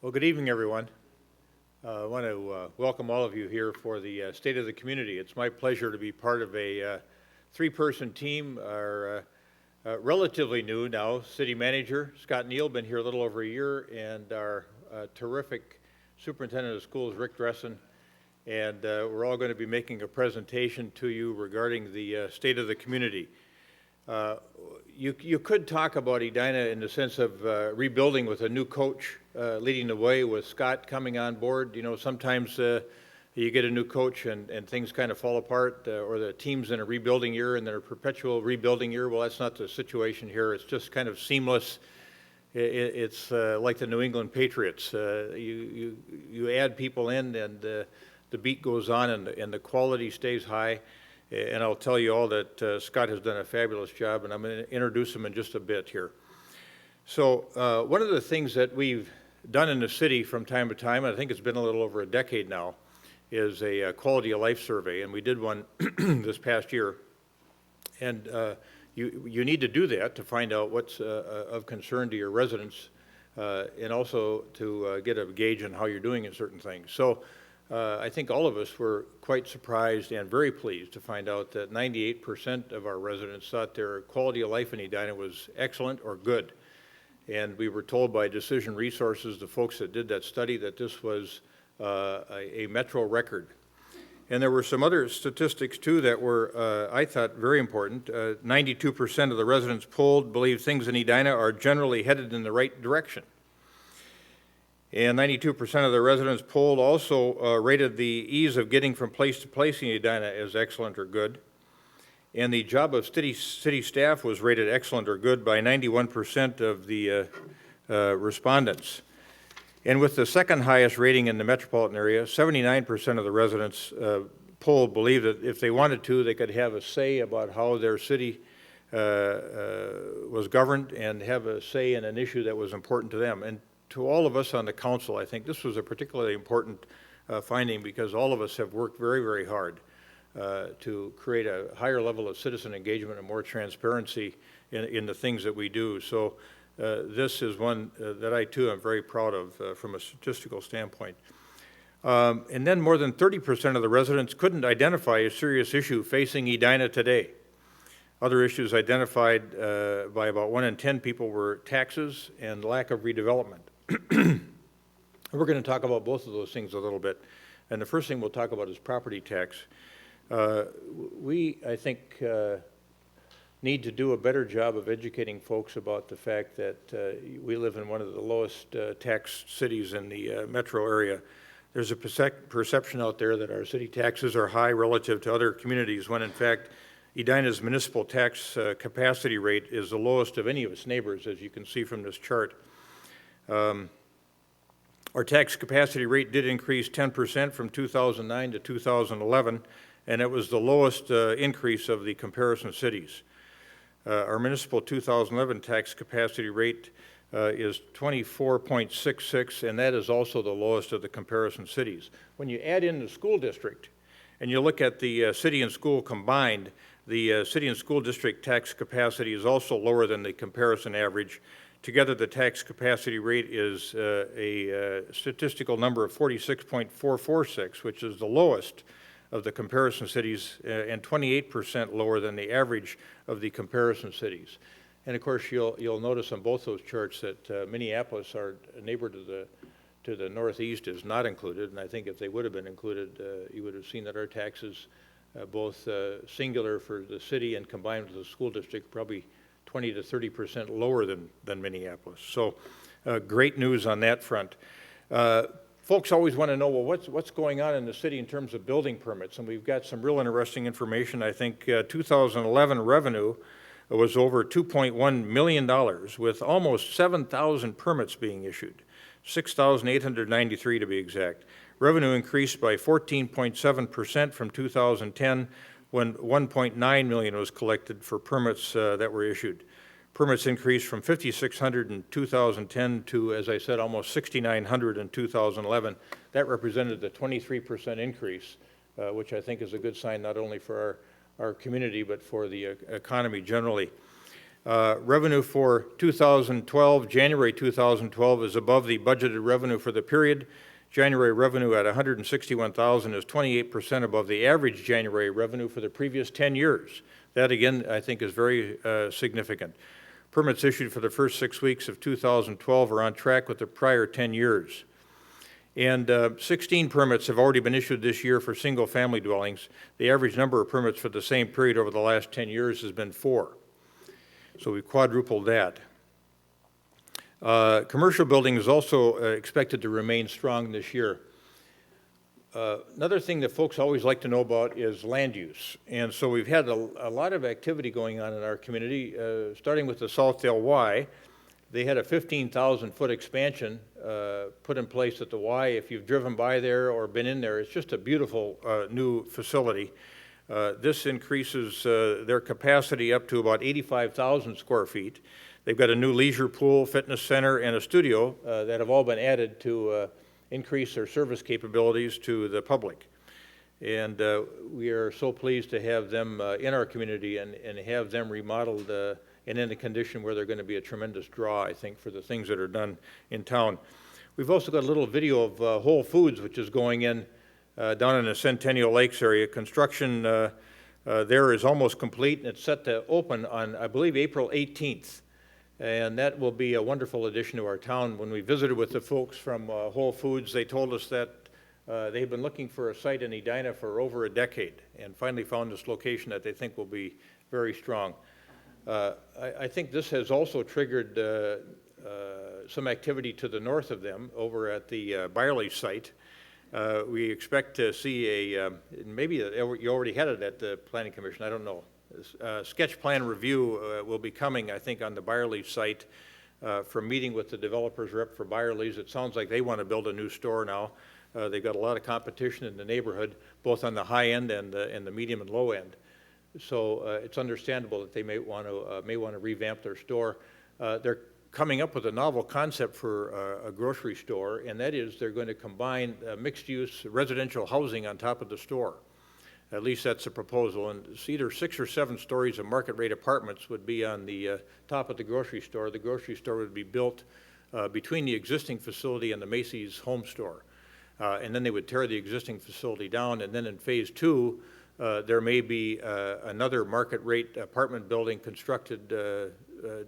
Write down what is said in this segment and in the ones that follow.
Well, good evening, everyone. I want to welcome all of you here for the State of the Community. It's my pleasure to be part of a three-person team. Our relatively new now city manager, Scott Neal, been here a little over a year, and our terrific superintendent of schools, Rick Dressen. And we're all going to be making a presentation to you regarding the State of the Community. You could talk about Edina in the sense of rebuilding with a new coach leading the way, with Scott coming on board. You know, sometimes you get a new coach and things kind of fall apart, or the team's in a rebuilding year and they're a perpetual rebuilding year. Well, that's not the situation here. It's just kind of seamless. It's like the New England Patriots. You add people in, and the beat goes on, and the quality stays high. And I'll tell you all that Scott has done a fabulous job, and I'm going to introduce him in just a bit here. So one of the things that we've done in the city from time to time, and I think it's been a little over a decade now, is a quality of life survey, and we did one this past year. And you need to do that to find out what's of concern to your residents, and also to get a gauge on how you're doing in certain things. So I think all of us were quite surprised and very pleased to find out that 98% of our residents thought their quality of life in Edina was excellent or good. And we were told by Decision Resources, the folks that did that study, that this was a metro record. And there were some other statistics too that were, I thought, very important. 92% of the residents polled believe things in Edina are generally headed in the right direction. And 92% of the residents polled also rated the ease of getting from place to place in Edina as excellent or good. And the job of city staff was rated excellent or good by 91% of the respondents. And with the second highest rating in the metropolitan area, 79% of the residents polled believed that if they wanted to, they could have a say about how their city was governed and have a say in an issue that was important to them. And to all of us on the council, I think this was a particularly important finding, because all of us have worked very, very hard to create a higher level of citizen engagement and more transparency in the things that we do. So this is one that I too am very proud of from a statistical standpoint. And then more than 30% of the residents couldn't identify a serious issue facing Edina today. Other issues identified by about 1 in 10 people were taxes and lack of redevelopment. We're going to talk about both of those things a little bit. And the first thing we'll talk about is property tax. We, I think, need to do a better job of educating folks about the fact that we live in one of the lowest tax cities in the metro area. There's a perception out there that our city taxes are high relative to other communities, when in fact Edina's municipal tax capacity rate is the lowest of any of its neighbors, as you can see from this chart. Our tax capacity rate did increase 10% from 2009 to 2011, and it was the lowest increase of the comparison cities. Our municipal 2011 tax capacity rate is 24.66, and that is also the lowest of the comparison cities. When you add in the school district and you look at the city and school combined, the city and school district tax capacity is also lower than the comparison average. Together, the tax capacity rate is a statistical number of 46.446, which is the lowest of the comparison cities, and 28% lower than the average of the comparison cities. And of course, you'll notice on both those charts that Minneapolis, our neighbor to the northeast, is not included. And I think if they would have been included, you would have seen that our taxes, both singular for the city and combined with the school district, probably 20 to 30% lower than Minneapolis. So great news on that front. Folks always want to know, well, what's going on in the city in terms of building permits? And we've got some real interesting information. I think 2011 revenue was over $2.1 million, with almost 7,000 permits being issued, 6,893 to be exact. Revenue increased by 14.7% from 2010, when 1.9 million was collected for permits that were issued. Permits increased from 5,600 in 2010 to, as I said, almost 6,900 in 2011. That represented the 23% increase, which I think is a good sign not only for our community but for the economy generally. Revenue for 2012, January 2012, is above the budgeted revenue for the period. January revenue at $161,000 is 28% above the average January revenue for the previous 10 years. That, again, I think is very significant. Permits issued for the first 6 weeks of 2012 are on track with the prior 10 years. And 16 permits have already been issued this year for single-family dwellings. The average number of permits for the same period over the last 10 years has been 4. So we quadrupled that. Commercial building is also expected to remain strong this year. Another thing that folks always like to know about is land use. And so we've had a lot of activity going on in our community, starting with the Southdale Y. They had a 15,000-foot expansion put in place at the Y. If you've driven by there or been in there, it's just a beautiful new facility. This increases their capacity up to about 85,000 square feet. They've got a new leisure pool, fitness center, and a studio that have all been added to increase their service capabilities to the public. And we are so pleased to have them in our community and have them remodeled and in a condition where they're going to be a tremendous draw, I think, for the things that are done in town. We've also got a little video of Whole Foods, which is going in down in the Centennial Lakes area. Construction there is almost complete, and it's set to open on, I believe, April 18th. And that will be a wonderful addition to our town. When we visited with the folks from Whole Foods, they told us that they've been looking for a site in Edina for over a decade and finally found this location that they think will be very strong. I think this has also triggered some activity to the north of them over at the Byerly site. We expect to see maybe you already had it at the Planning Commission, I don't know. Sketch plan review will be coming, I think, on the Byerly site from meeting with the developers rep for Byerly's. It sounds like they want to build a new store now. They've got a lot of competition in the neighborhood, both on the high end and the medium and low end. So it's understandable that they may want to revamp their store. They're coming up with a novel concept for a grocery store, and that is they're going to combine mixed-use residential housing on top of the store. At least that's a proposal, and it's either 6 or 7 stories of market-rate apartments would be on the top of the grocery store. The grocery store would be built between the existing facility and the Macy's home store. And then they would tear the existing facility down, and then in phase 2, there may be another market-rate apartment building constructed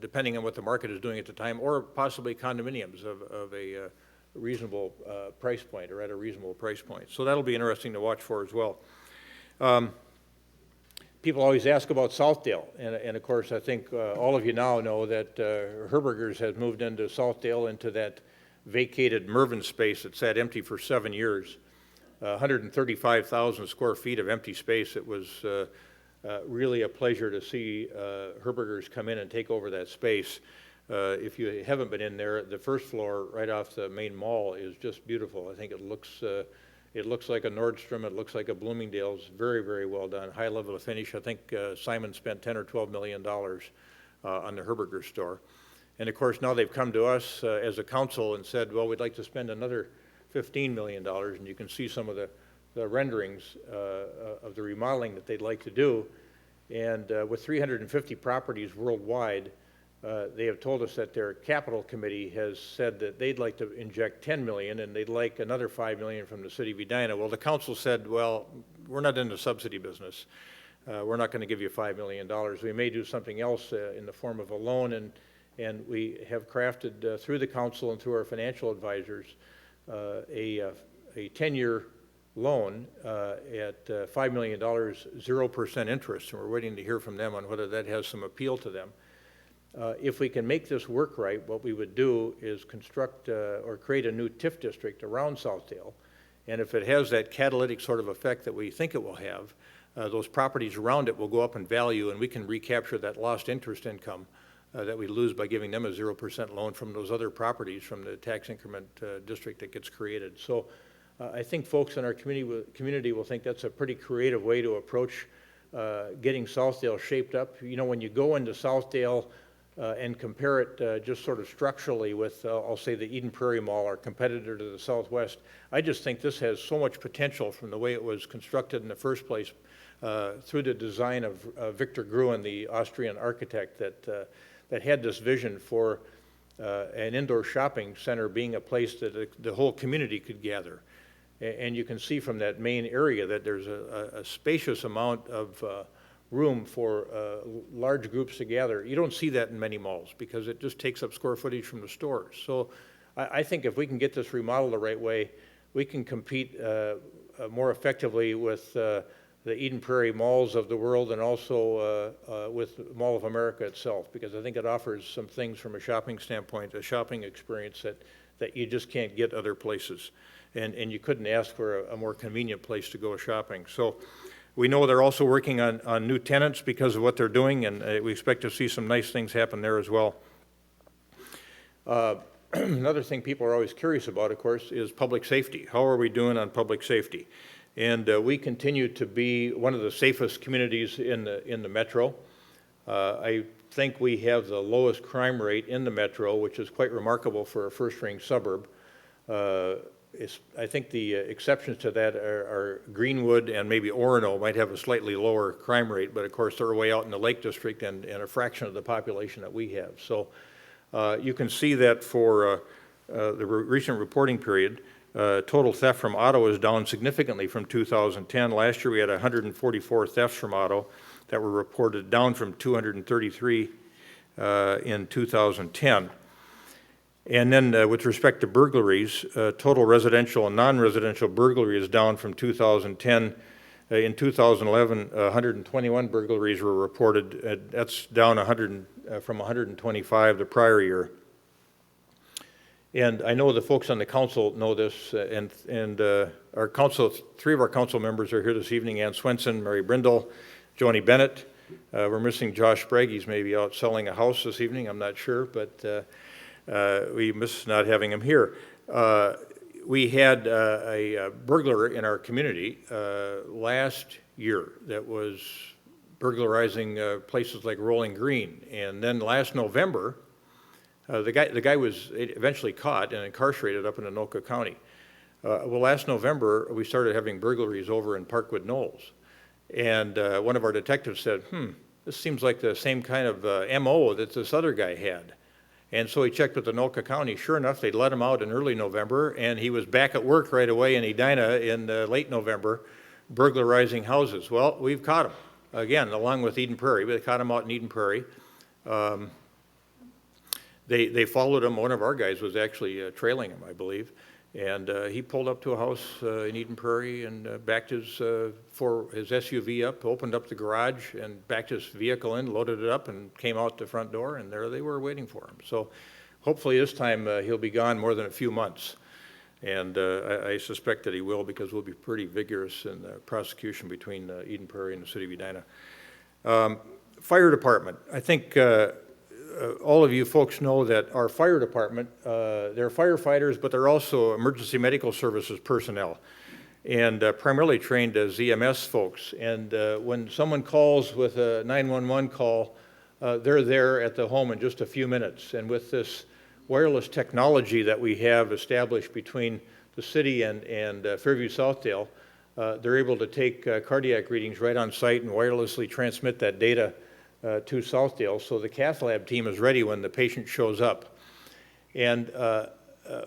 depending on what the market is doing at the time, or possibly condominiums of a reasonable price point, or at a reasonable price point. So that'll be interesting to watch for as well. People always ask about Southdale, and of course I think all of you now know that Herberger's has moved into Southdale, into that vacated Mervyn space that sat empty for 7 years. 135,000 square feet of empty space. It was really a pleasure to see Herberger's come in and take over that space. If you haven't been in there, the first floor right off the main mall is just beautiful. I think it looks like a Nordstrom, it looks like a Bloomingdale's. Very, very well done, high level of finish. I think Simon spent $10 or $12 million on the Herberger store. And of course now they've come to us as a council and said, well, we'd like to spend another $15 million, and you can see some of the renderings of the remodeling that they'd like to do. And with 350 properties worldwide, they have told us that their capital committee has said that they'd like to inject $10 million, and they'd like another $5 million from the city of Edina. Well, the council said, well, we're not in the subsidy business. We're not going to give you $5 million. We may do something else in the form of a loan, and we have crafted through the council and through our financial advisors a 10-year loan at $5 million, 0% interest, and we're waiting to hear from them on whether that has some appeal to them. If we can make this work right, what we would do is construct or create a new TIF district around Southdale, and if it has that catalytic sort of effect that we think it will have, those properties around it will go up in value, and we can recapture that lost interest income that we lose by giving them a 0% loan from those other properties from the tax increment district that gets created. So I think folks in our community will think that's a pretty creative way to approach getting Southdale shaped up. You know, when you go into Southdale and compare it just sort of structurally with, I'll say, the Eden Prairie Mall, our competitor to the southwest, I just think this has so much potential from the way it was constructed in the first place through the design of Victor Gruen, the Austrian architect that had this vision for an indoor shopping center being a place that the whole community could gather. And you can see from that main area that there's a spacious amount of room for large groups to gather. You don't see that in many malls because it just takes up square footage from the stores. So I think if we can get this remodeled the right way, we can compete more effectively with the Eden Prairie malls of the world and also with Mall of America itself, because I think it offers some things from a shopping standpoint, a shopping experience that you just can't get other places. And you couldn't ask for a more convenient place to go shopping. So we know they're also working on new tenants because of what they're doing, and we expect to see some nice things happen there as well. Another thing people are always curious about, of course, is public safety. How are we doing on public safety? And we continue to be one of the safest communities in the metro. I think we have the lowest crime rate in the metro, which is quite remarkable for a first-ring suburb. I think the exceptions to that are Greenwood and maybe Orono might have a slightly lower crime rate, but of course they're way out in the Lake District and a fraction of the population that we have. So you can see that for the recent reporting period, total theft from auto is down significantly from 2010. Last year we had 144 thefts from auto that were reported, down from 233 in 2010. And then with respect to burglaries, total residential and non-residential burglary is down from 2010. In 2011, 121 burglaries were reported. That's down from 125 the prior year. And I know the folks on the council know this, and our council, three of our council members are here this evening: Ann Swenson, Mary Brindle, Joni Bennett. We're missing Josh Sprague. He's maybe out selling a house this evening, I'm not sure, but we miss not having him here. We had a burglar in our community last year that was burglarizing places like Rolling Green. And then last November, the guy was eventually caught and incarcerated up in Anoka County. Well, last November, we started having burglaries over in Parkwood Knolls. And one of our detectives said, this seems like the same kind of MO that this other guy had. And so he checked with Anoka County. Sure enough, they'd let him out in early November, and he was back at work right away in Edina in late November, burglarizing houses. Well, we've caught him, again, along with Eden Prairie. They caught him out in Eden Prairie. They followed him. One of our guys was actually trailing him, I believe. And he pulled up to a house in Eden Prairie and backed his SUV up, opened up the garage, and backed his vehicle in, loaded it up, and came out the front door, and there they were waiting for him. So hopefully this time he'll be gone more than a few months. And I suspect that he will, because we'll be pretty vigorous in the prosecution between Eden Prairie and the city of Edina. Fire department. I think all of you folks know that our fire department, they're firefighters, but they're also emergency medical services personnel, and primarily trained as EMS folks. And when someone calls with a 911 call, they're there at the home in just a few minutes. And with this wireless technology that we have established between the city and Fairview Southdale, they're able to take cardiac readings right on site and wirelessly transmit that data to Southdale, so the cath lab team is ready when the patient shows up. And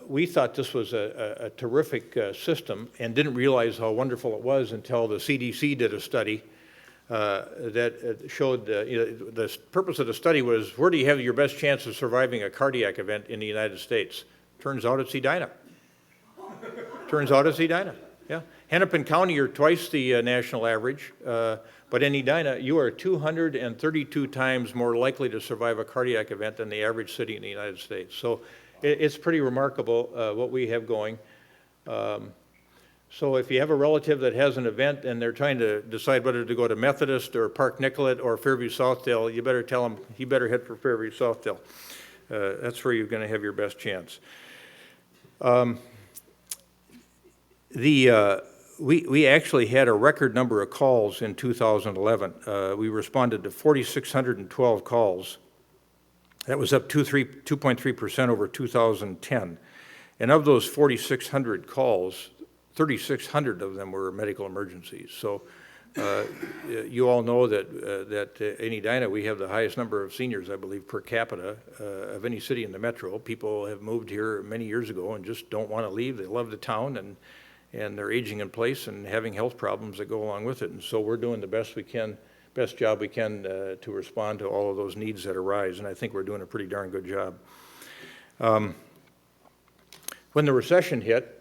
we thought this was a terrific system and didn't realize how wonderful it was until the CDC did a study that showed the purpose of the study was, where do you have your best chance of surviving a cardiac event in the United States? Turns out it's Edina. Turns out it's Edina, yeah. Hennepin County, you're twice the national average. But in Edina, you are 232 times more likely to survive a cardiac event than the average city in the United States. So it's pretty remarkable what we have going. So if you have a relative that has an event and they're trying to decide whether to go to Methodist or Park Nicollet or Fairview Southdale, you better tell him he better head for Fairview Southdale. That's where you're going to have your best chance. We actually had a record number of calls in 2011. We responded to 4,612 calls. That was up 2.3% over 2010. And of those 4,600 calls, 3,600 of them were medical emergencies. So You all know that in Edina, we have the highest number of seniors, I believe, per capita of any city in the metro. People have moved here many years ago and just don't want to leave. They love the town, and they're aging in place and having health problems that go along with it. And so we're doing the best job we can to respond to all of those needs that arise, and I think we're doing a pretty darn good job. When the recession hit,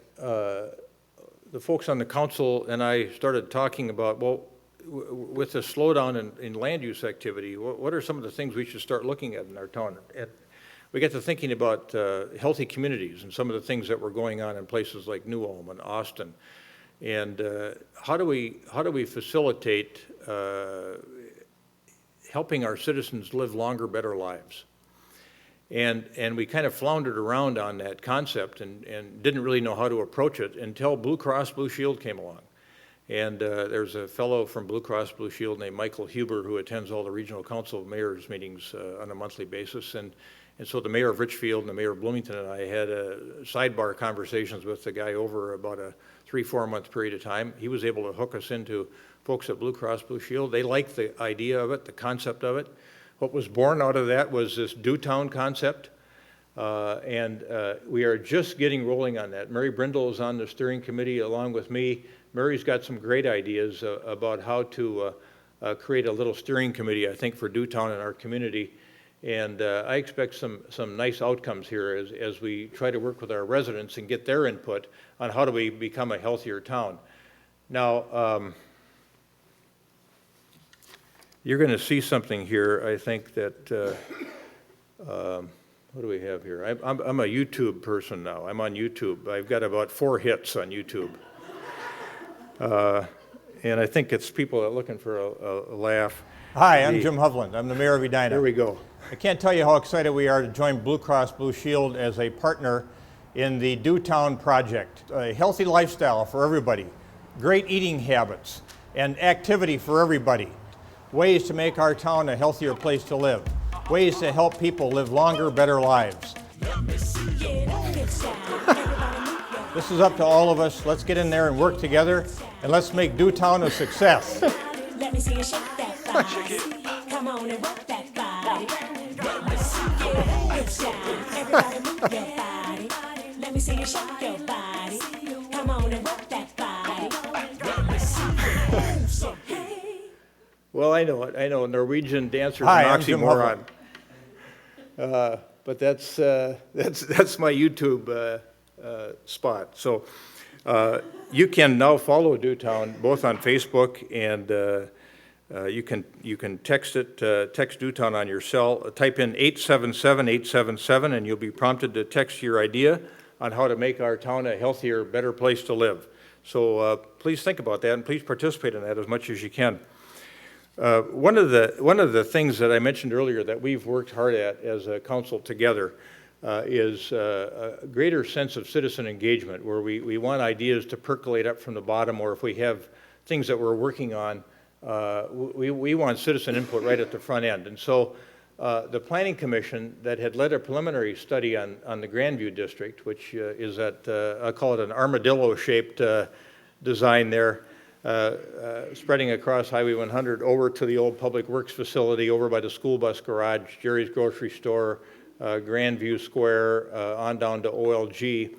the folks on the council and I started talking about, well, with the slowdown in land use activity, what are some of the things we should start looking at in our town? And we got to thinking about healthy communities and some of the things that were going on in places like Neal and Austin. And how do we facilitate helping our citizens live longer, better lives? And we kind of floundered around on that concept and didn't really know how to approach it until Blue Cross Blue Shield came along. And there's a fellow from Blue Cross Blue Shield named Michael Huber who attends all the regional council of mayors meetings on a monthly basis. And so the mayor of Richfield and the mayor of Bloomington and I had sidebar conversations with the guy over about a 3-4 month period of time. He was able to hook us into folks at Blue Cross Blue Shield. They liked the idea of it, the concept of it. What was born out of that was this DoTown concept, and we are just getting rolling on that. Mary Brindle is on the steering committee along with me. Mary's got some great ideas about how to create a little steering committee, I think, for DoTown in our community, and I expect some nice outcomes here as we try to work with our residents and get their input on how do we become a healthier town. Now, you're going to see something here, I think, that, what do we have here? I'm a YouTube person now. I'm on YouTube. I've got about 4 hits on YouTube. And I think it's people that are looking for a laugh. Hi, I'm Jim Hovland. I'm the mayor of Edina. There we go. I can't tell you how excited we are to join Blue Cross Blue Shield as a partner in the DoTown project. A healthy lifestyle for everybody, great eating habits, and activity for everybody. Ways to make our town a healthier place to live. Ways to help people live longer, better lives. This is up to all of us. Let's get in there and work together, and let's make DoTown a success. Let me see you shake that body. Come on and rock that body. Let me see your hips down. Everybody move your body. Let me see you shake your body. Come on and rock that body. Let me see you move some. Well, I know it. I know Norwegian dancers Hi, and I'm Jim oxymoron. But that's my YouTube spot. So you can now follow DoTown both on Facebook and you can text it, text DoTown on your cell. Type in 877-877 and you'll be prompted to text your idea on how to make our town a healthier, better place to live. So please think about that and please participate in that as much as you can. One of the things that I mentioned earlier that we've worked hard at as a council together is a greater sense of citizen engagement, where we want ideas to percolate up from the bottom, or if we have things that we're working on, we want citizen input right at the front end. And so the Planning Commission that had led a preliminary study on the Grandview District, which is at, I call it an armadillo-shaped design there, spreading across Highway 100 over to the old Public Works facility, over by the school bus garage, Jerry's Grocery Store, Grandview Square, on down to OLG.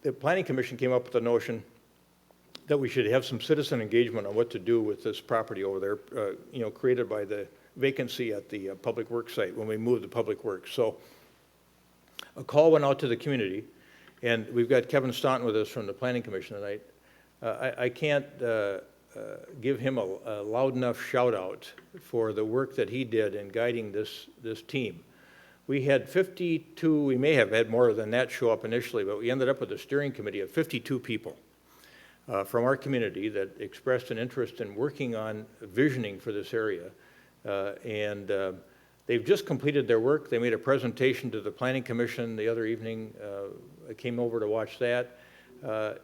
The Planning Commission came up with the notion that we should have some citizen engagement on what to do with this property over there, created by the vacancy at the Public Works site when we moved the Public Works. So a call went out to the community, and we've got Kevin Staunton with us from the Planning Commission tonight. I can't give him a loud enough shout out for the work that he did in guiding this team. We had 52, we may have had more than that show up initially, but we ended up with a steering committee of 52 people from our community that expressed an interest in working on visioning for this area. They've just completed their work. They made a presentation to the Planning Commission the other evening. I came over to watch that.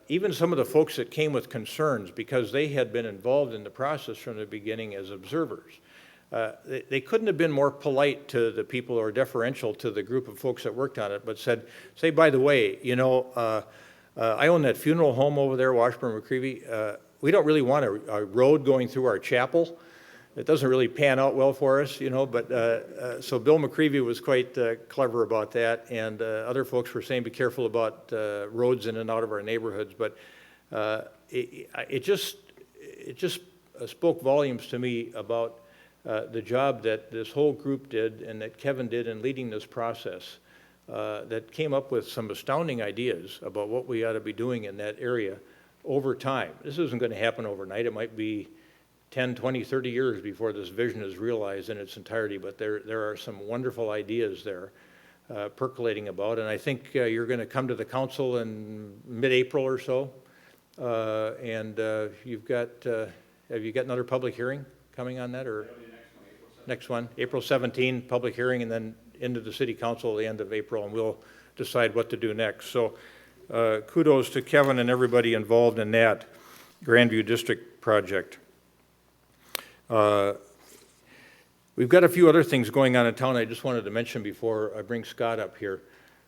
Even some of the folks that came with concerns, because they had been involved in the process from the beginning as observers, they couldn't have been more polite to the people or deferential to the group of folks that worked on it, but said, by the way, I own that funeral home over there, Washburn-McCreevy. we don't really want a road going through our chapel. It doesn't really pan out well for us, but so Bill McCreevy was quite clever about that, and other folks were saying be careful about roads in and out of our neighborhoods, but it just spoke volumes to me about the job that this whole group did and that Kevin did in leading this process that came up with some astounding ideas about what we ought to be doing in that area over time. This isn't going to happen overnight. It might be 10, 20, 30 years before this vision is realized in its entirety, but there are some wonderful ideas there percolating about, and I think you're going to come to the council in mid-April or so, and have you got another public hearing coming on that, or? Next one, April 17, public hearing, and then into the city council at the end of April, and we'll decide what to do next. So kudos to Kevin and everybody involved in that Grandview District project. We've got a few other things going on in town I just wanted to mention before I bring Scott up here.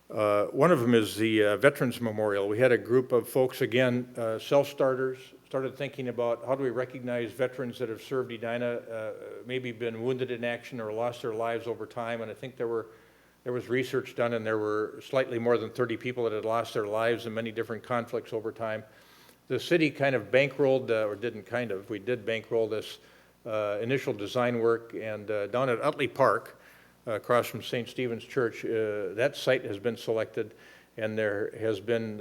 One of them is the Veterans Memorial. We had a group of folks, again, self-starters, started thinking about how do we recognize veterans that have served Edina, maybe been wounded in action or lost their lives over time, and I think there was research done, and there were slightly more than 30 people that had lost their lives in many different conflicts over time. The city kind of bankrolled, or didn't kind of, we did bankroll this initial design work, and down at Utley Park, across from St. Stephen's Church, that site has been selected, and there has been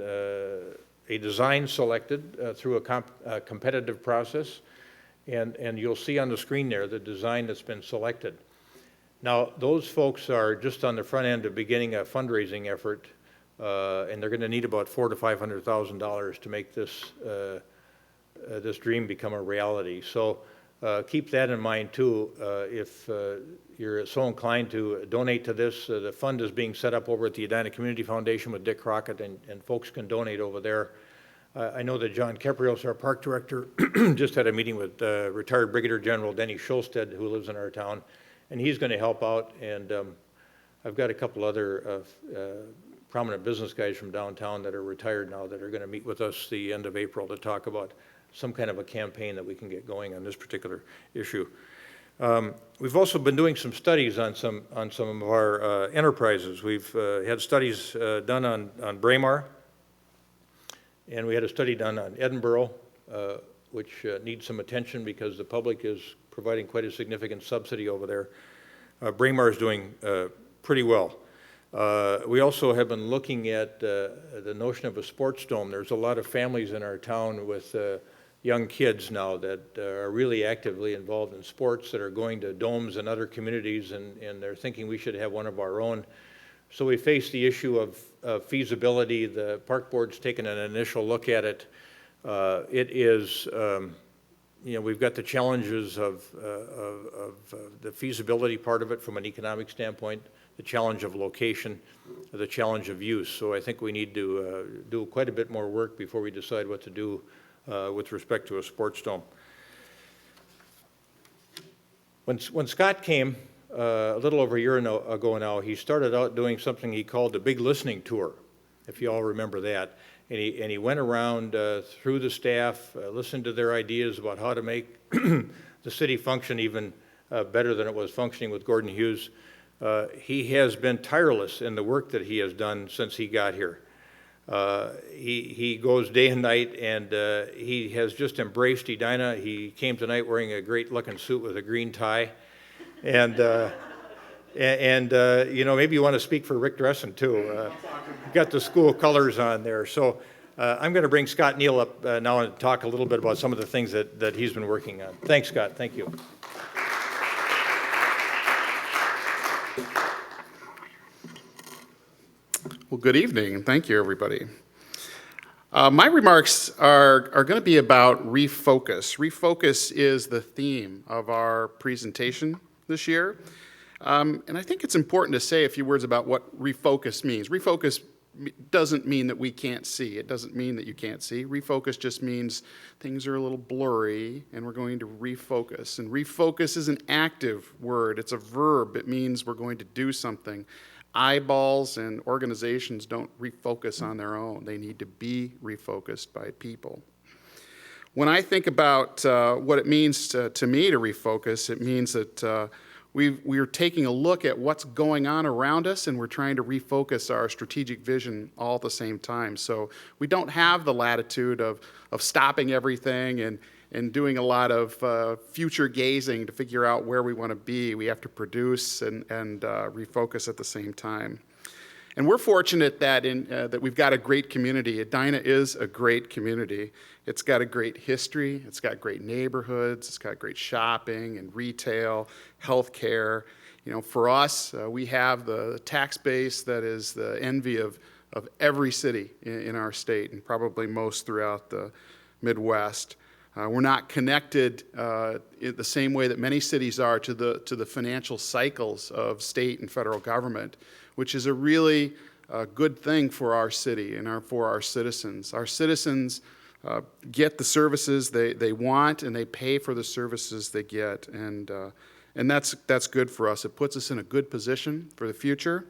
a design selected through a competitive process, and you'll see on the screen there the design that's been selected. Now, those folks are just on the front end of beginning a fundraising effort, and they're going to need about $400,000 to $500,000 to make this this dream become a reality. So keep that in mind too. If you're so inclined to donate to this, the fund is being set up over at the Edina Community Foundation with Dick Crockett, and folks can donate over there. I know that John Keprios, our park director, just had a meeting with retired Brigadier General Denny Schulstead, who lives in our town, and he's going to help out. And I've got a couple other prominent business guys from downtown that are retired now that are going to meet with us the end of April to talk about some kind of a campaign that we can get going on this particular issue. We've also been doing some studies on some of our enterprises. We've had studies done on Braemar, and we had a study done on Edinburgh, which needs some attention because the public is providing quite a significant subsidy over there. Braemar is doing pretty well. We also have been looking at the notion of a sports dome. There's a lot of families in our town with young kids now that are really actively involved in sports, that are going to domes in other communities, and they're thinking we should have one of our own. So we face the issue of feasibility. The park board's taken an initial look at it. It is, we've got the challenges of the feasibility part of it from an economic standpoint, the challenge of location, the challenge of use. So I think we need to do quite a bit more work before we decide what to do with respect to a sports dome. When Scott came a little over a year ago now, he started out doing something he called the Big Listening Tour, if you all remember that. And he went around through the staff, listened to their ideas about how to make the city function even better than it was functioning with Gordon Hughes. He has been tireless in the work that he has done since he got here. He goes day and night, and he has just embraced Edina. He came tonight wearing a great-looking suit with a green tie, and maybe you want to speak for Rick Dressen too. Got the school colors on there. So I'm going to bring Scott Neal up now and talk a little bit about some of the things that he's been working on. Thanks, Scott. Thank you. Well, good evening, and thank you, everybody. My remarks are going to be about refocus. Refocus is the theme of our presentation this year. And I think it's important to say a few words about what refocus means. Refocus doesn't mean that we can't see. It doesn't mean that you can't see. Refocus just means things are a little blurry, and we're going to refocus. And refocus is an active word. It's a verb. It means we're going to do something. Eyeballs and organizations don't refocus on their own. They need to be refocused by people. When I think about what it means to me to refocus, it means that we're taking a look at what's going on around us, and we're trying to refocus our strategic vision all at the same time. So we don't have the latitude of stopping everything and doing a lot of future gazing to figure out where we want to be. We have to produce and refocus at the same time. And we're fortunate that that we've got a great community. Edina is a great community. It's got a great history. It's got great neighborhoods. It's got great shopping and retail, healthcare. You know, for us, we have the tax base that is the envy of every city in our state, and probably most throughout the Midwest. We're not connected in the same way that many cities are to the financial cycles of state and federal government, which is a really good thing for our city and for our citizens. Our citizens get the services they want, and they pay for the services they get, and that's good for us. It puts us in a good position for the future.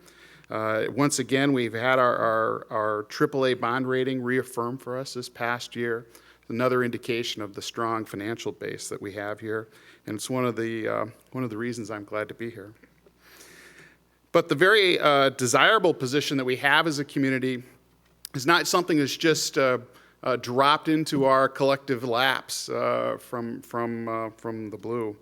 Once again, we've had our AAA bond rating reaffirmed for us this past year. Another indication of the strong financial base that we have here, and it's one of the reasons I'm glad to be here. But the very desirable position that we have as a community is not something that's just dropped into our collective laps from the blue.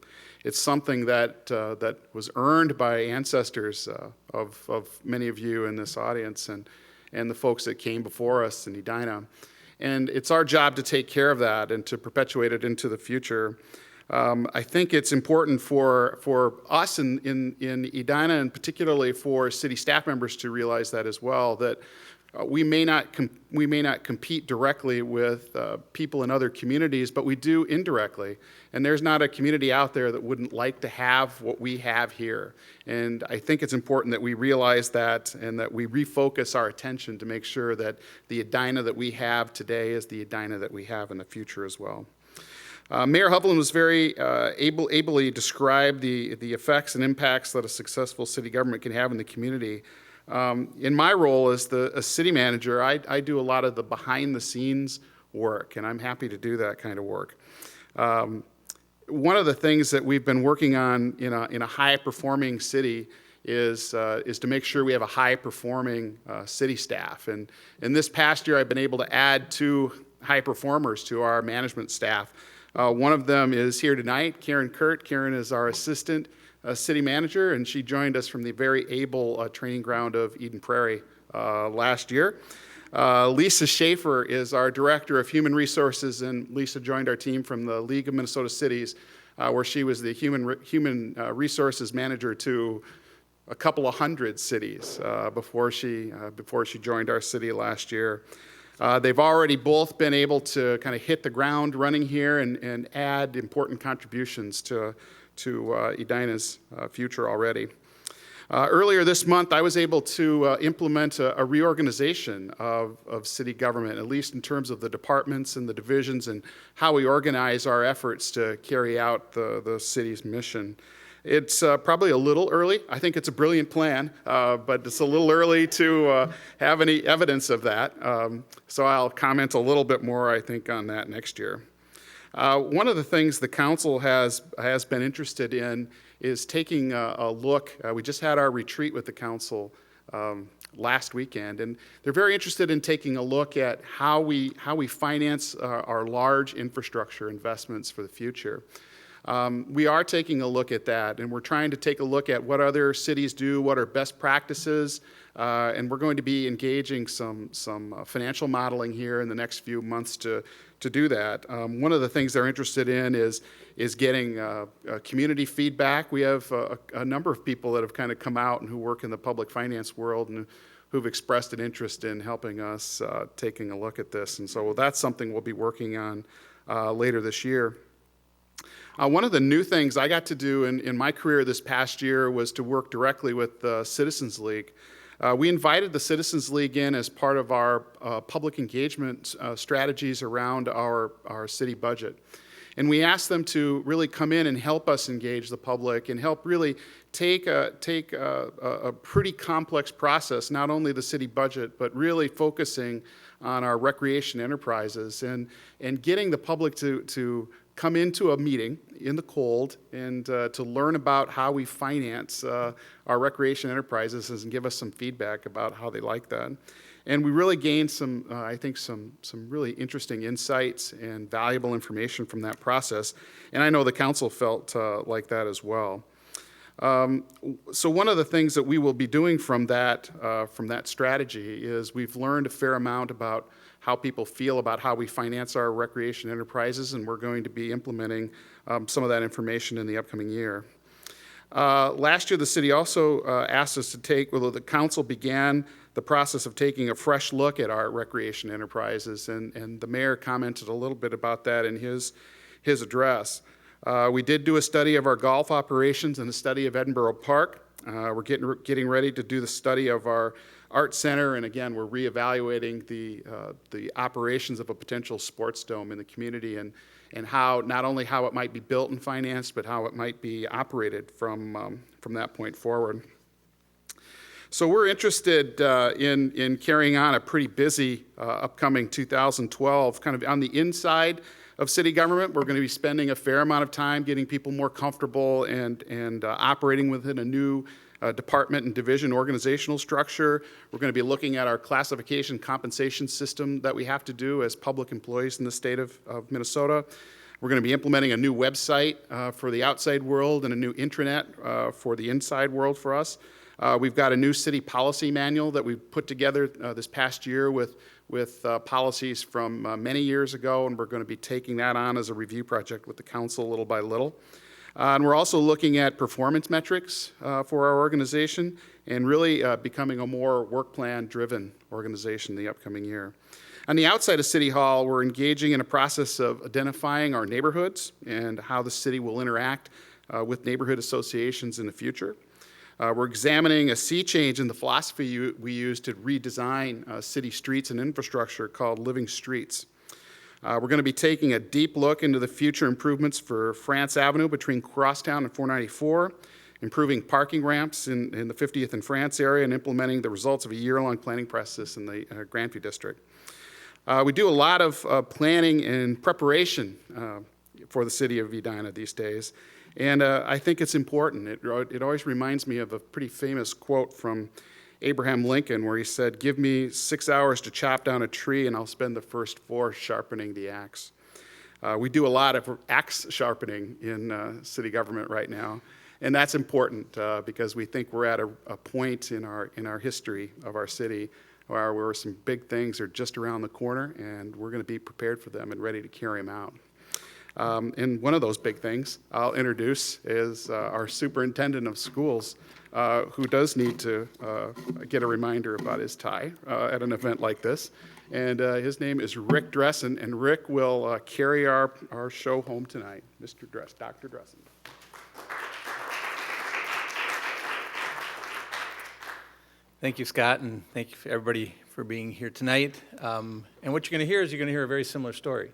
It's something that was earned by ancestors of many of you in this audience and the folks that came before us in Edina. And it's our job to take care of that and to perpetuate it into the future. I think it's important for us in Edina, and particularly for city staff members, to realize that as well, that we may not compete directly with people in other communities, but we do indirectly. And there's not a community out there that wouldn't like to have what we have here. And I think it's important that we realize that, and that we refocus our attention to make sure that the Edina that we have today is the Edina that we have in the future as well. Mayor Hovland was very ably described the effects and impacts that a successful city government can have in the community. In my role as a city manager, I do a lot of the behind-the-scenes work, and I'm happy to do that kind of work. One of the things that we've been working on in a high-performing city is to make sure we have a high-performing city staff. And in this past year, I've been able to add 2 high performers to our management staff. One of them is here tonight, Karen Kurt. Karen is our assistant city manager, and she joined us from the very able training ground of Eden Prairie last year. Lisa Schaefer is our director of human resources, and Lisa joined our team from the League of Minnesota Cities, where she was the human resources manager to a couple of hundred cities before she joined our city last year. They've already both been able to kind of hit the ground running here and add important contributions to Edina's future already. Earlier this month, I was able to implement a reorganization of city government, at least in terms of the departments and the divisions and how we organize our efforts to carry out the city's mission. It's probably a little early. I think it's a brilliant plan, but it's a little early to have any evidence of that. So I'll comment a little bit more, I think, on that next year. One of the things the council has been interested in is taking a look. We just had our retreat with the council last weekend, and they're very interested in taking a look at how we finance our large infrastructure investments for the future. We are taking a look at that, and we're trying to take a look at what other cities do, what are best practices, and we're going to be engaging some financial modeling here in the next few months to do that. One of the things they're interested in is getting community feedback. We have a number of people that have kind of come out and who work in the public finance world and who've expressed an interest in helping us taking a look at this, and so that's something we'll be working on later this year. One of the new things I got to do in my career this past year was to work directly with the Citizens League. We invited the Citizens League in as part of our public engagement strategies around our city budget. And we asked them to really come in and help us engage the public and help really take a pretty complex process, not only the city budget, but really focusing on our recreation enterprises and getting the public to come into a meeting in the cold and to learn about how we finance our recreation enterprises and give us some feedback about how they like that. And we really gained some, I think, some really interesting insights and valuable information from that process. And I know the council felt like that as well. So one of the things that we will be doing from that strategy is we've learned a fair amount about how people feel about how we finance our recreation enterprises, and we're going to be implementing some of that information in the upcoming year. Last year, the city also asked us to take, well, the council began the process of taking a fresh look at our recreation enterprises, and the mayor commented a little bit about that in his address. We did do a study of our golf operations and a study of Edinburgh Park. We're getting ready to do the study of our art center, and again, we're reevaluating the operations of a potential sports dome in the community and how, not only how it might be built and financed, but how it might be operated from that point forward. So we're interested in carrying on a pretty busy upcoming 2012, kind of on the inside of city government. We're going to be spending a fair amount of time getting people more comfortable and operating within a new department and division organizational structure. We're going to be looking at our classification compensation system that we have to do as public employees in the state of Minnesota. We're going to be implementing a new website for the outside world and a new intranet for the inside world for us. We've got a new city policy manual that we've put together this past year with policies from many years ago, and we're going to be taking that on as a review project with the council little by little. And we're also looking at performance metrics for our organization and really becoming a more work plan driven organization in the upcoming year. On the outside of City Hall, we're engaging in a process of identifying our neighborhoods and how the city will interact with neighborhood associations in the future. We're examining a sea change in the philosophy we use to redesign city streets and infrastructure called Living Streets. We're going to be taking a deep look into the future improvements for France Avenue between Crosstown and 494, improving parking ramps in the 50th and France area, and implementing the results of a year-long planning process in the Grandview District. We do a lot of planning and preparation for the city of Edina these days. And I think it's important. It always reminds me of a pretty famous quote from Abraham Lincoln where he said, "Give me 6 hours to chop down a tree and I'll spend the first 4 sharpening the axe." We do a lot of axe sharpening in city government right now. And that's important because we think we're at a point in our history of our city where some big things are just around the corner, and we're going to be prepared for them and ready to carry them out. And one of those big things I'll introduce is our superintendent of schools, who does need to get a reminder about his tie at an event like this. And his name is Rick Dressen, and Rick will carry our show home tonight. Dr. Dressen. Thank you, Scott, and thank you everybody for being here tonight. And what you're going to hear is a very similar story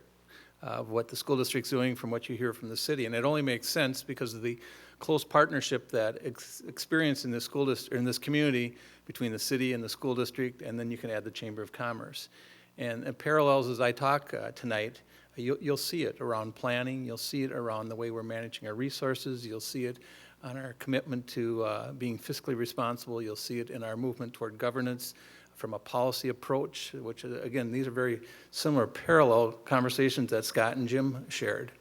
of what the school district's doing from what you hear from the city. And it only makes sense because of the close partnership that experienced in this school district, in this community, between the city and the school district, and then you can add the Chamber of Commerce. And parallels as I talk tonight, you'll see it around planning, you'll see it around the way we're managing our resources, you'll see it on our commitment to being fiscally responsible, you'll see it in our movement toward governance from a policy approach, which again, these are very similar parallel conversations that Scott and Jim shared.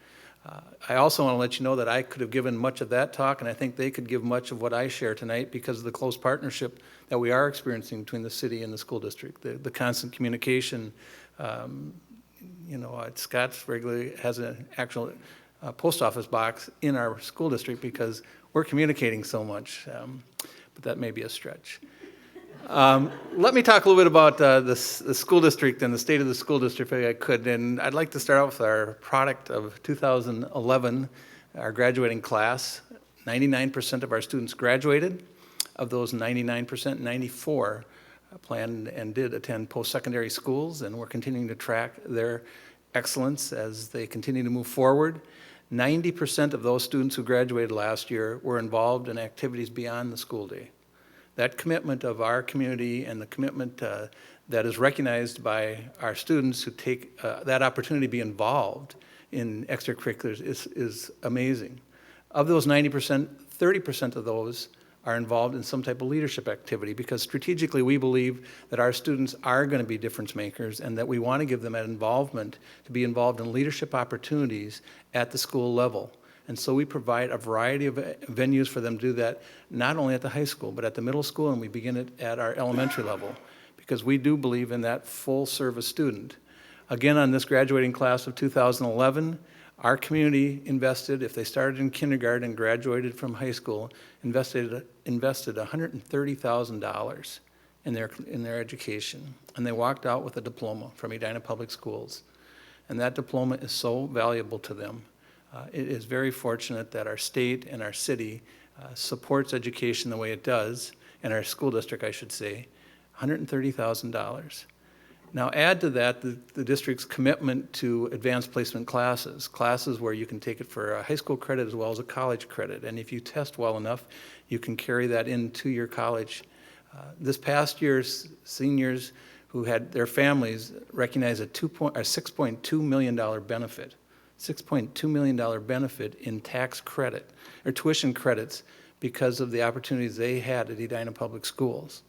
I also want to let you know that I could have given much of that talk, and I think they could give much of what I share tonight because of the close partnership that we are experiencing between the city and the school district, the constant communication. Scott regularly has an actual post office box in our school district because we're communicating so much, but that may be a stretch. Let me talk a little bit about the school district and the state of the school district if I could. And I'd like to start out with our product of 2011, our graduating class. 99% of our students graduated. Of those 99%, 94 planned and did attend post-secondary schools, and we're continuing to track their excellence as they continue to move forward. 90% of those students who graduated last year were involved in activities beyond the school day. That commitment of our community and the commitment that is recognized by our students who take that opportunity to be involved in extracurriculars is amazing. Of those 90%, 30% of those are involved in some type of leadership activity, because strategically we believe that our students are going to be difference makers and that we want to give them an involvement to be involved in leadership opportunities at the school level. And so we provide a variety of venues for them to do that, not only at the high school, but at the middle school, and we begin it at our elementary level, because we do believe in that full-service student. Again, on this graduating class of 2011, our community invested, if they started in kindergarten and graduated from high school, invested $130,000 in their education. And they walked out with a diploma from Edina Public Schools. And that diploma is so valuable to them. It is very fortunate that our state and our city supports education the way it does, and our school district, I should say, $130,000. Now add to that the district's commitment to advanced placement classes where you can take it for a high school credit as well as a college credit. And if you test well enough, you can carry that into your college. This past year's seniors who had their families recognize a $6.2 million benefit. $6.2 million benefit in tax credit or tuition credits because of the opportunities they had at Edina Public Schools.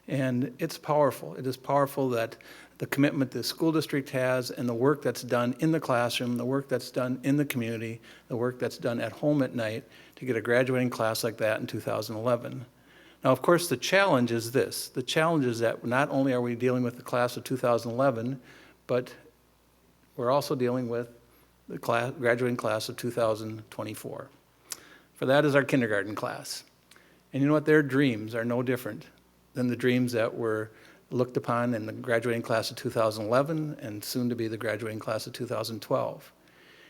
And it's powerful. It is powerful that the commitment the school district has and the work that's done in the classroom, the work that's done in the community, the work that's done at home at night to get a graduating class like that in 2011. Now, of course, the challenge is this. The challenge is that not only are we dealing with the class of 2011, but we're also dealing with the graduating class of 2024. For that is our kindergarten class. And you know what? Their dreams are no different than the dreams that were looked upon in the graduating class of 2011 and soon to be the graduating class of 2012.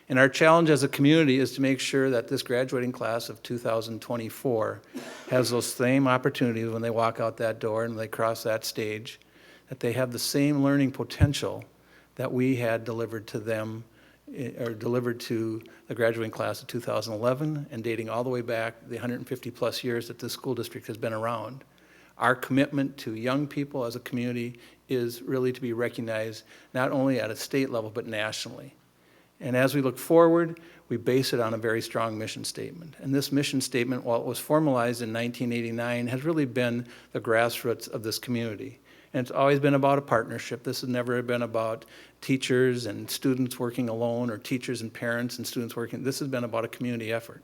And our challenge as a community is to make sure that this graduating class of 2024 has those same opportunities when they walk out that door and they cross that stage, that they have the same learning potential that we had delivered to them or delivered to the graduating class of 2011 and dating all the way back the 150 plus years that this school district has been around. Our commitment to young people as a community is really to be recognized not only at a state level but nationally. And as we look forward, we base it on a very strong mission statement. And this mission statement, while it was formalized in 1989, has really been the grassroots of this community. And it's always been about a partnership. This has never been about teachers and students working alone or teachers and parents and students working. This has been about a community effort.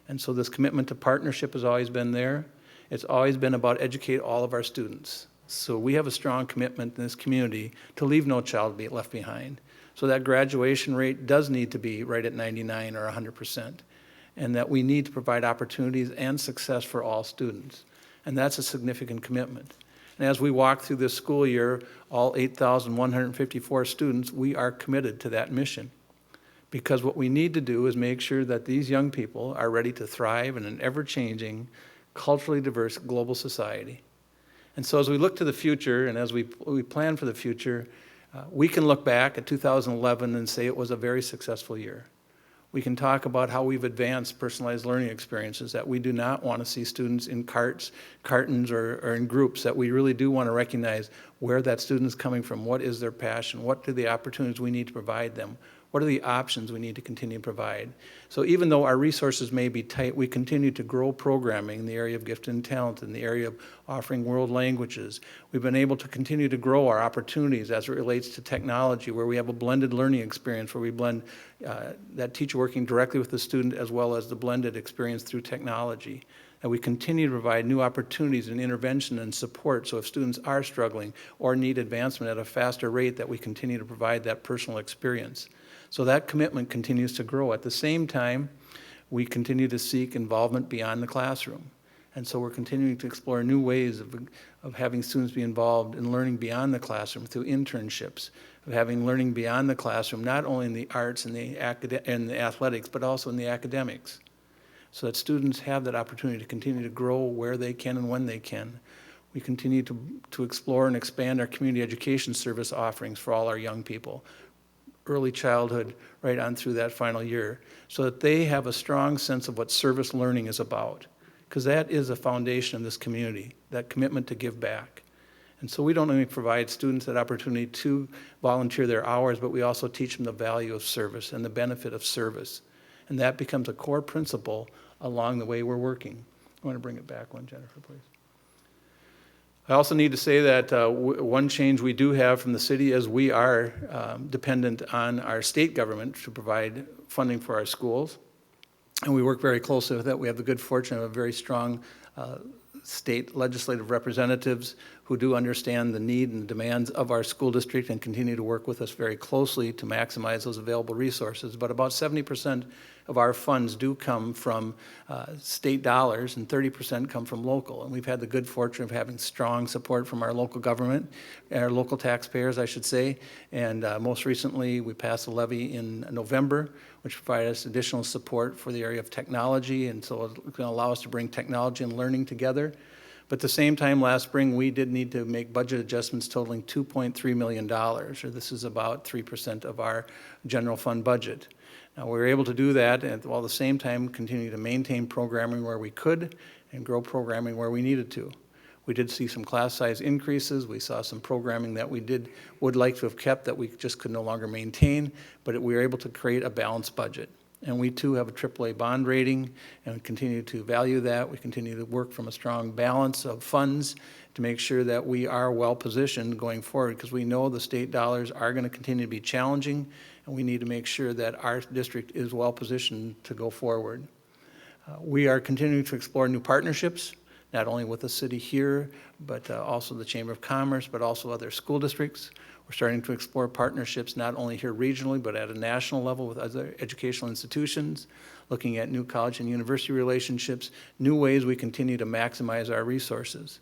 And so this commitment to partnership has always been there. It's always been about educate all of our students. So we have a strong commitment in this community to leave no child left behind. So that graduation rate does need to be right at 99 or 100%, and that we need to provide opportunities and success for all students. And that's a significant commitment. And as we walk through this school year, all 8,154 students, we are committed to that mission. Because what we need to do is make sure that these young people are ready to thrive in an ever-changing, culturally diverse global society. And so as we look to the future and as we plan for the future, we can look back at 2011 and say it was a very successful year. We can talk about how we've advanced personalized learning experiences, that we do not want to see students in cartons or in groups, that we really do want to recognize where that student is coming from, what is their passion, what are the opportunities we need to provide them, what are the options we need to continue to provide. So even though our resources may be tight, we continue to grow programming in the area of gifted and talent, in the area of offering world languages. We've been able to continue to grow our opportunities as it relates to technology, where we have a blended learning experience, where we blend that teacher working directly with the student as well as the blended experience through technology. And we continue to provide new opportunities and intervention and support, so if students are struggling or need advancement at a faster rate, that we continue to provide that personal experience. So that commitment continues to grow. At the same time, we continue to seek involvement beyond the classroom. And so we're continuing to explore new ways of having students be involved in learning beyond the classroom through internships, of having learning beyond the classroom, not only in the arts and the athletics, but also in the academics, so that students have that opportunity to continue to grow where they can and when they can. We continue to explore and expand our community education service offerings for all our young people, early childhood right on through that final year, so that they have a strong sense of what service learning is about, because that is a foundation of this community, that commitment to give back. And so we don't only provide students that opportunity to volunteer their hours, but we also teach them the value of service and the benefit of service. And that becomes a core principle along the way we're working. I want to bring it back one, Jennifer, please. I also need to say that one change we do have from the city is we are dependent on our state government to provide funding for our schools. And we work very closely with that. We have the good fortune of a very strong state legislative representatives who do understand the need and the demands of our school district and continue to work with us very closely to maximize those available resources. But about 70% of our funds do come from state dollars and 30% come from local. And we've had the good fortune of having strong support from our local government, our local taxpayers, I should say. And most recently, we passed a levy in November, which provided us additional support for the area of technology. And so it's going to allow us to bring technology and learning together. But at the same time, last spring, we did need to make budget adjustments totaling $2.3 million, or this is about 3% of our general fund budget. Now, we were able to do that, and while at the same time continue to maintain programming where we could and grow programming where we needed to. We did see some class size increases. We saw some programming that we would like to have kept that we just could no longer maintain, but we were able to create a balanced budget. And we too have a AAA bond rating, and we continue to value that. We continue to work from a strong balance of funds to make sure that we are well positioned going forward, because we know the state dollars are going to continue to be challenging, and we need to make sure that our district is well positioned to go forward. We are continuing to explore new partnerships, not only with the city here, but also the Chamber of Commerce, but also other school districts. We're starting to explore partnerships not only here regionally, but at a national level with other educational institutions, looking at new college and university relationships, new ways we continue to maximize our resources.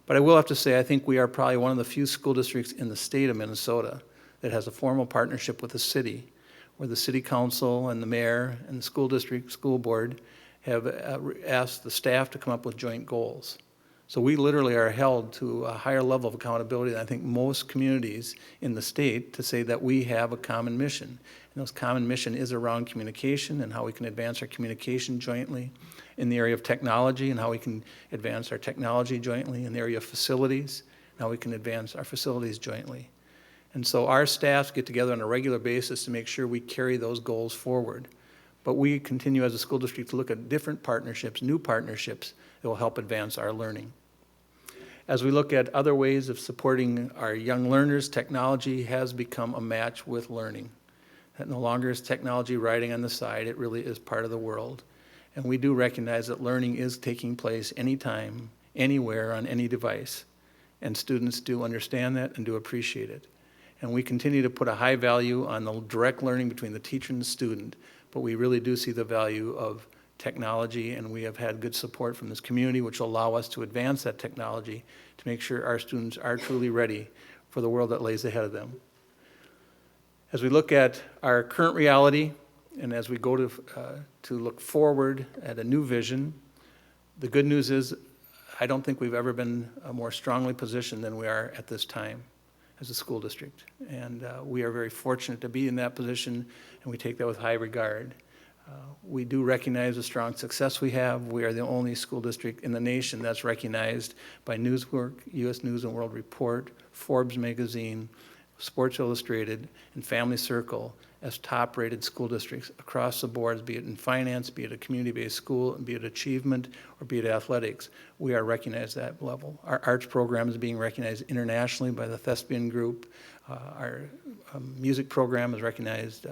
But I will have to say, I think we are probably one of the few school districts in the state of Minnesota that has a formal partnership with the city, where the city council and the mayor and the school district, school board have asked the staff to come up with joint goals. So we literally are held to a higher level of accountability than I think most communities in the state, to say that we have a common mission. And this common mission is around communication and how we can advance our communication jointly, in the area of technology and how we can advance our technology jointly, in the area of facilities and how we can advance our facilities jointly. And so our staffs get together on a regular basis to make sure we carry those goals forward. But we continue as a school district to look at different partnerships, new partnerships that will help advance our learning. As we look at other ways of supporting our young learners, technology has become a match with learning. That no longer is technology riding on the side, it really is part of the world. And we do recognize that learning is taking place anytime, anywhere, on any device. And students do understand that and do appreciate it. And we continue to put a high value on the direct learning between the teacher and the student, but we really do see the value of technology, and we have had good support from this community, which will allow us to advance that technology to make sure our students are truly ready for the world that lays ahead of them. As we look at our current reality, and as we go to look forward at a new vision, the good news is I don't think we've ever been more strongly positioned than we are at this time as a school district. And we are very fortunate to be in that position, and we take that with high regard. We do recognize the strong success we have. We are the only school district in the nation that's recognized by Newsweek, U.S. News and World Report, Forbes magazine, Sports Illustrated, and Family Circle as top-rated school districts across the board, be it in finance, be it a community-based school, be it achievement, or be it athletics. We are recognized at that level. Our arts program is being recognized internationally by the Thespian Group. Our music program is recognized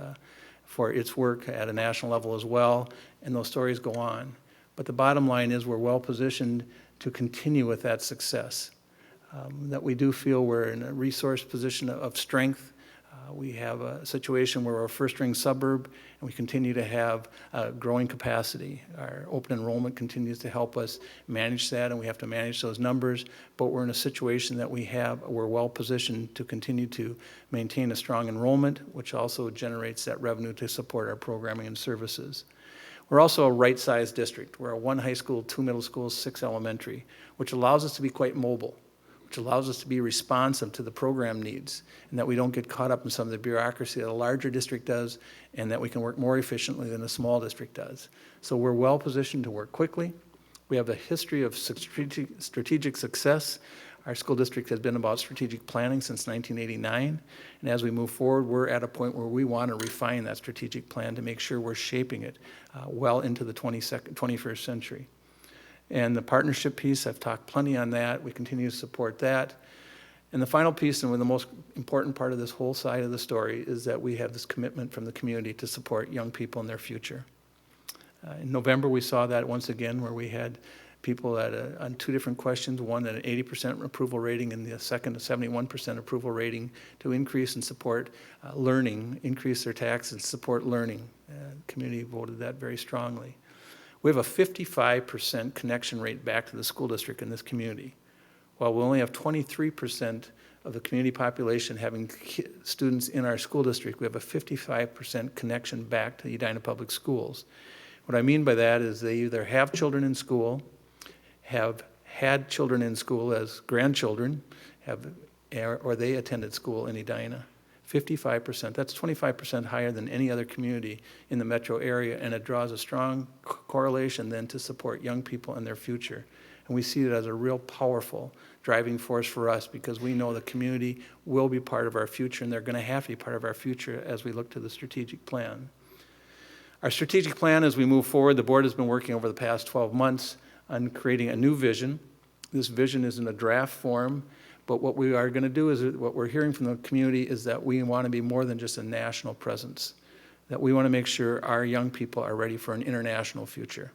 for its work at a national level as well, and those stories go on. But the bottom line is we're well positioned to continue with that success, that we do feel we're in a resource position of strength. We have a situation where we're a first-ring suburb, and we continue to have growing capacity. Our open enrollment continues to help us manage that, and we have to manage those numbers, but we're in a situation that we're well positioned to continue to maintain a strong enrollment, which also generates that revenue to support our programming and services. We're also a right-sized district. We're a 1 high school, 2 middle schools, 6 elementary, which allows us to be quite mobile. which allows us to be responsive to the program needs, and that we don't get caught up in some of the bureaucracy that a larger district does, and that we can work more efficiently than a small district does. So we're well positioned to work quickly. We have a history of strategic success. Our school district has been about strategic planning since 1989, and as we move forward, we're at a point where we want to refine that strategic plan to make sure we're shaping it well into the 21st century. And the partnership piece, I've talked plenty on that. We continue to support that. And the final piece, and the most important part of this whole side of the story, is that we have this commitment from the community to support young people in their future. In November, we saw that once again, where we had people on two different questions, one at an 80% approval rating and the second a 71% approval rating, to increase and support learning, increase their taxes and support learning. The community voted that very strongly. We have a 55% connection rate back to the school district in this community. While we only have 23% of the community population having students in our school district, we have a 55% connection back to the Edina Public Schools. What I mean by that is they either have children in school, have had children in school as grandchildren, or they attended school in Edina. 55%, that's 25% higher than any other community in the metro area, and it draws a strong correlation then to support young people and their future. And we see it as a real powerful driving force for us, because we know the community will be part of our future, and they're going to have to be part of our future as we look to the strategic plan. Our strategic plan, as we move forward, the board has been working over the past 12 months on creating a new vision. This vision is in a draft form, but what we are going to do is, what we're hearing from the community is that we want to be more than just a national presence, that we want to make sure our young people are ready for an international future,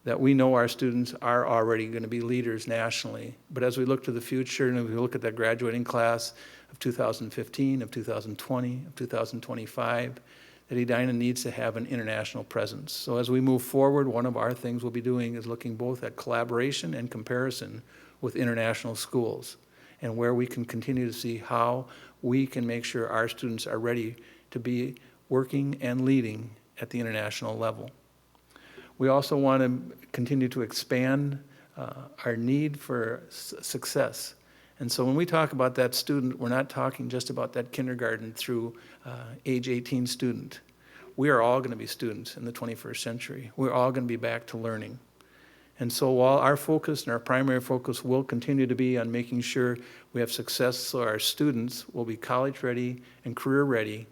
that we know our students are already going to be leaders nationally. But as we look to the future, and we look at that graduating class of 2015, of 2020, of 2025, that Edina needs to have an international presence. So as we move forward, one of our things we'll be doing is looking both at collaboration and comparison with international schools, and where we can continue to see how we can make sure our students are ready to be working and leading at the international level. We also want to continue to expand our need for success. And so when we talk about that student, we're not talking just about that kindergarten through age 18 student. We are all going to be students in the 21st century. We're all going to be back to learning. And so while our focus and our primary focus will continue to be on making sure we have success so our students will be college ready and career ready,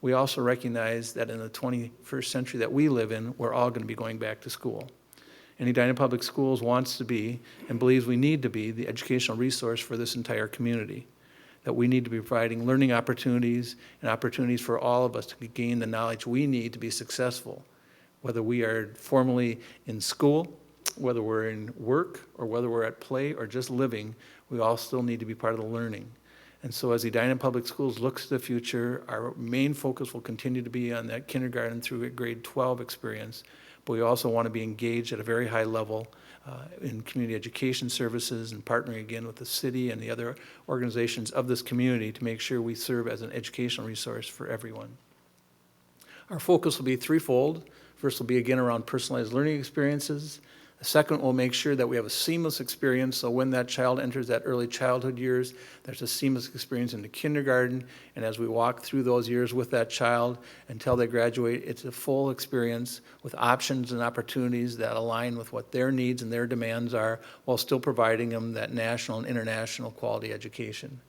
we also recognize that in the 21st century that we live in, we're all going to be going back to school. And Edina Public Schools wants to be, and believes we need to be, the educational resource for this entire community. That we need to be providing learning opportunities and opportunities for all of us to gain the knowledge we need to be successful. Whether we are formally in school, whether we're in work, or whether we're at play or just living, we all still need to be part of the learning. And so as Edina Public Schools looks to the future, our main focus will continue to be on that kindergarten through grade 12 experience, but we also want to be engaged at a very high level in community education services, and partnering again with the city and the other organizations of this community to make sure we serve as an educational resource for everyone. Our focus will be threefold. First will be again around personalized learning experiences. The second will make sure that we have a seamless experience, so when that child enters that early childhood years, there's a seamless experience into kindergarten, and as we walk through those years with that child until they graduate, it's a full experience with options and opportunities that align with what their needs and their demands are, while still providing them that national and international quality education.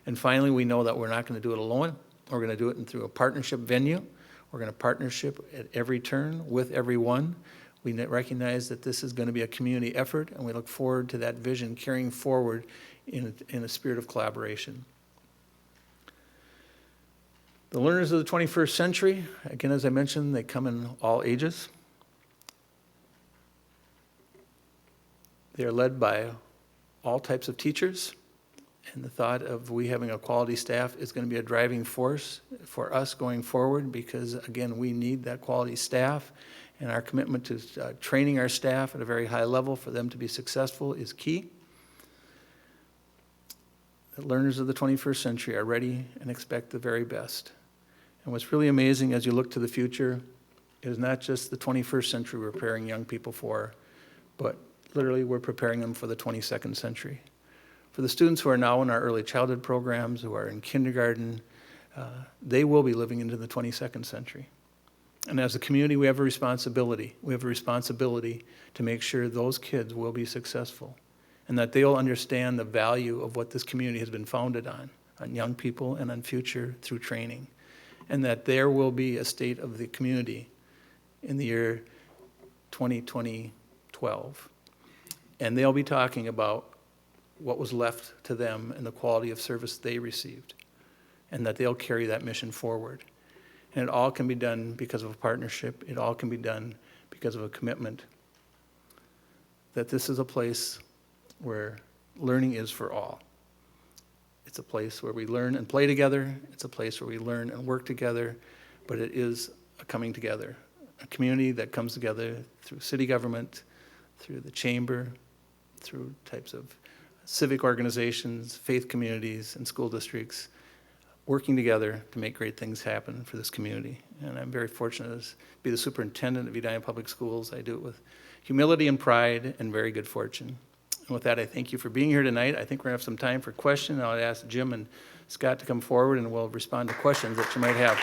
And finally, we know that we're not going to do it alone. We're going to do it through a partnership venue. We're going to partnership at every turn with everyone. We recognize that this is going to be a community effort, and we look forward to that vision carrying forward in a spirit of collaboration. The learners of the 21st century, again, as I mentioned, they come in all ages. They are led by all types of teachers, and the thought of we having a quality staff is going to be a driving force for us going forward, because, again, we need that quality staff. And our commitment to training our staff at a very high level for them to be successful is key. The learners of the 21st century are ready and expect the very best. And what's really amazing as you look to the future is not just the 21st century we're preparing young people for, but literally we're preparing them for the 22nd century. For the students who are now in our early childhood programs, who are in kindergarten, they will be living into the 22nd century. And as a community, we have a responsibility. We have a responsibility to make sure those kids will be successful and that they'll understand the value of what this community has been founded on young people and on future through training. And that there will be a state of the community in the year 2012. And they'll be talking about what was left to them and the quality of service they received, and that they'll carry that mission forward. And it all can be done because of a partnership. It all can be done because of a commitment that this is a place where learning is for all. It's a place where we learn and play together. It's a place where we learn and work together, but it is a coming together, a community that comes together through city government, through the chamber, through types of civic organizations, faith communities, and school districts, working together to make great things happen for this community. And I'm very fortunate to be the superintendent of Edina Public Schools. I do it with humility and pride and very good fortune. And with that, I thank you for being here tonight. I think we're gonna have some time for questions. I'll ask Jim and Scott to come forward and we'll respond to questions that you might have.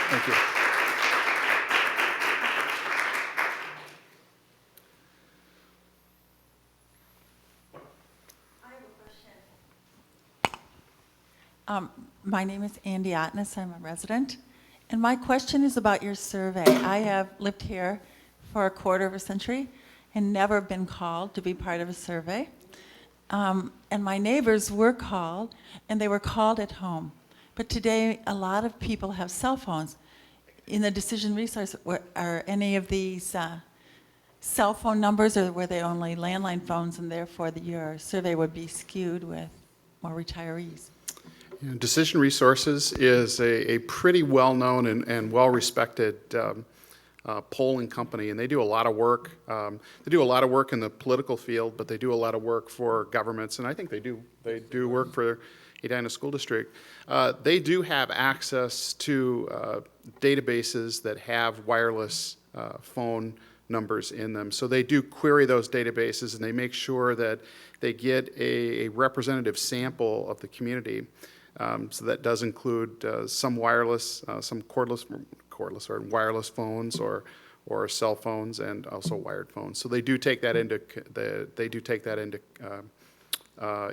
Thank you. My name is Andy Otness. I'm a resident. And my question is about your survey. I have lived here for a quarter of a century and never been called to be part of a survey. And my neighbors were called, and they were called at home. But today, a lot of people have cell phones. In the decision resource, are any of these cell phone numbers, or were they only landline phones, and therefore your survey would be skewed with more retirees? Decision Resources is a pretty well-known and well-respected polling company, and they do a lot of work. They do a lot of work in the political field, but they do a lot of work for governments, and I think they do work for Edina School District. They do have access to databases that have wireless phone numbers in them. So they do query those databases, and they make sure that they get a representative sample of the community. So that does include some wireless, some cordless or wireless phones or cell phones, and also wired phones. So they do take that into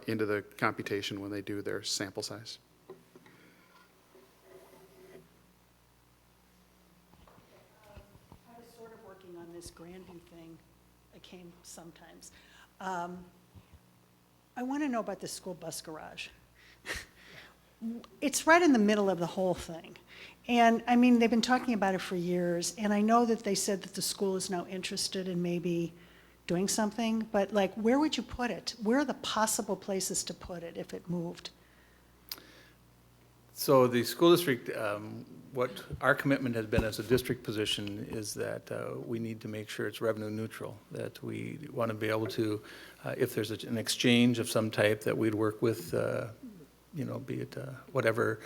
into the computation when they do their sample size. I was sort of working on this Grandview thing. I came sometimes. I want to know about the school bus garage. It's right in the middle of the whole thing. And, I mean, they've been talking about it for years, and I know that they said that the school is now interested in maybe doing something, but, like, where would you put it? Where are the possible places to put it if it moved? So the school district, what our commitment has been as a district position is that we need to make sure it's revenue neutral, that we want to be able to, if there's an exchange of some type, that we'd work with be it whatever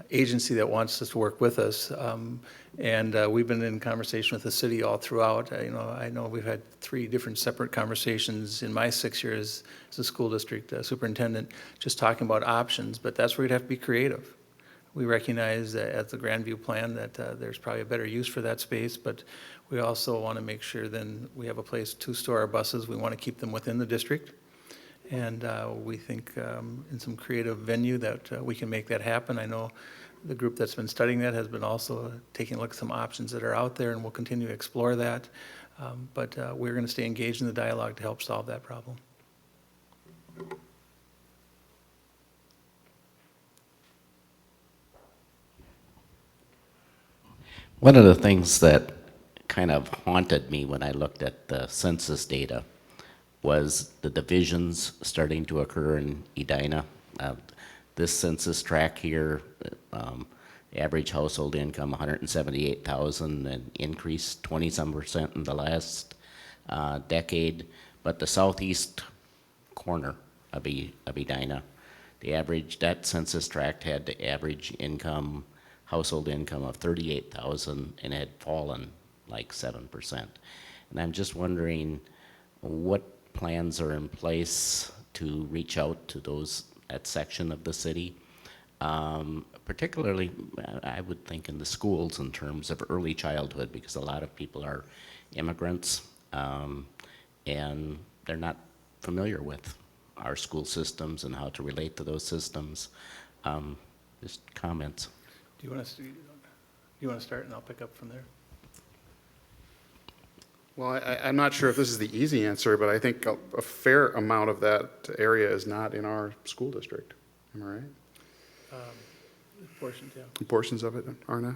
agency that wants us to work with us. And we've been in conversation with the city all throughout. I know we've had 3 different separate conversations in my 6 years as a school district superintendent, just talking about options, but that's where we'd have to be creative. We recognize that at the Grandview plan that there's probably a better use for that space, but we also want to make sure then we have a place to store our buses. We want to keep them within the district. And we think in some creative venue that we can make that happen. I know the group that's been studying that has been also taking a look at some options that are out there, and we'll continue to explore that. But we're going to stay engaged in the dialogue to help solve that problem. One of the things that kind of haunted me when I looked at the census data was the divisions starting to occur in Edina. This census tract here, average household income 178,000 and increased 20-some% in the last decade. But the southeast corner of Edina, that census tract had the average income, household income of 38,000 and had fallen like 7%. And I'm just wondering what plans are in place to reach out to that section of the city. Particularly, I would think in the schools in terms of early childhood, because a lot of people are immigrants, and they're not familiar with our school systems and how to relate to those systems. Just comments. Do you want to start and I'll pick up from there? Well, I'm not sure if this is the easy answer, but I think a fair amount of that area is not in our school district. Am I right? Portions, yeah. Portions of it are not?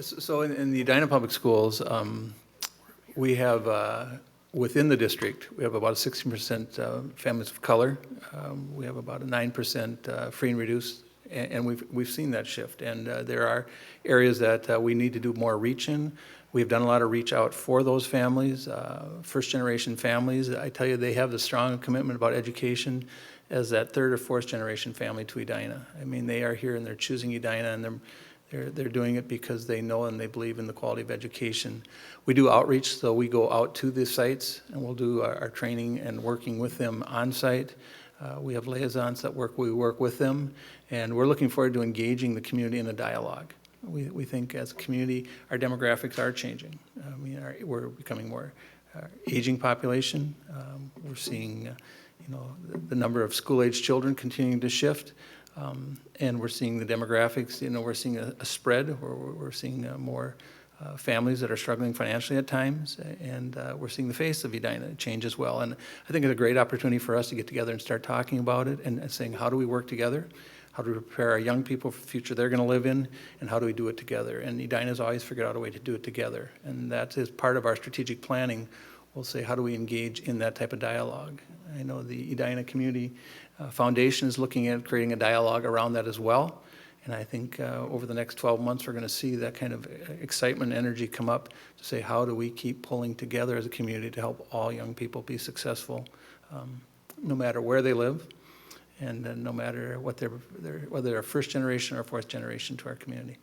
So in the Edina Public Schools, we have, within the district, we have about 16% families of color. We have about a 9% free and reduced, and we've seen that shift. And there are areas that we need to do more reach in. We've done a lot of reach out for those families, first-generation families. I tell you, they have the strong commitment about education as that third or fourth generation family to Edina. I mean, they are here and they're choosing Edina, and they're doing it because they know and they believe in the quality of education. We do outreach, so we go out to the sites and we'll do our training and working with them on site. We have liaisons that we work with them, and we're looking forward to engaging the community in a dialogue. We think as a community, our demographics are changing. I mean, we're becoming more aging population. We're seeing the number of school-age children continuing to shift, and we're seeing the demographics. We're seeing a spread, where we're seeing more families that are struggling financially at times, and we're seeing the face of Edina change as well. And I think it's a great opportunity for us to get together and start talking about it and saying, how do we work together? How do we prepare our young people for the future they're going to live in, and how do we do it together? And Edina's always figured out a way to do it together, and that is part of our strategic planning. We'll say, how do we engage in that type of dialogue? I know the Edina Community Foundation is looking at creating a dialogue around that as well, and I think over the next 12 months we're going to see that kind of excitement and energy come up to say, how do we keep pulling together as a community to help all young people be successful, no matter where they live, and no matter what whether they're first generation or fourth generation to our community.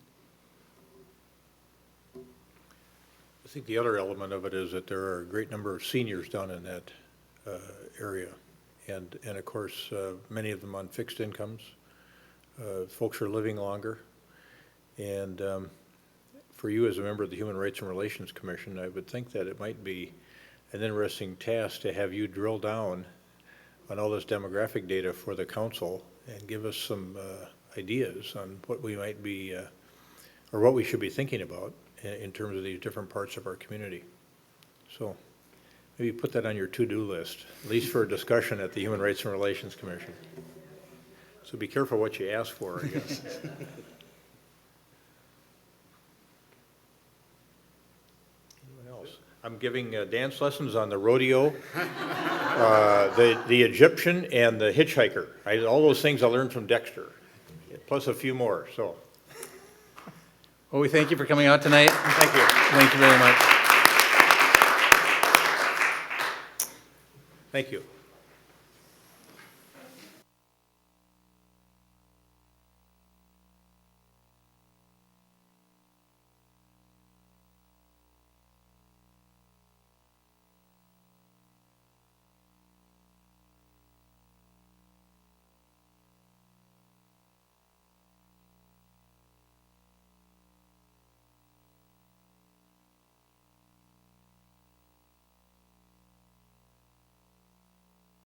I think the other element of it is that there are a great number of seniors down in that area. And of course, many of them on fixed incomes. Folks are living longer. And for you as a member of the Human Rights and Relations Commission, I would think that it might be an interesting task to have you drill down on all this demographic data for the council and give us some ideas on what we might be, or what we should be thinking about in terms of these different parts of our community. So maybe put that on your to-do list, at least for a discussion at the Human Rights and Relations Commission. So be careful what you ask for, I guess. Anyone else? I'm giving dance lessons on the rodeo, the Egyptian, and the hitchhiker. All those things I learned from Dexter, plus a few more, so. Well, we thank you for coming out tonight. Thank you. Thank you very much. Thank you.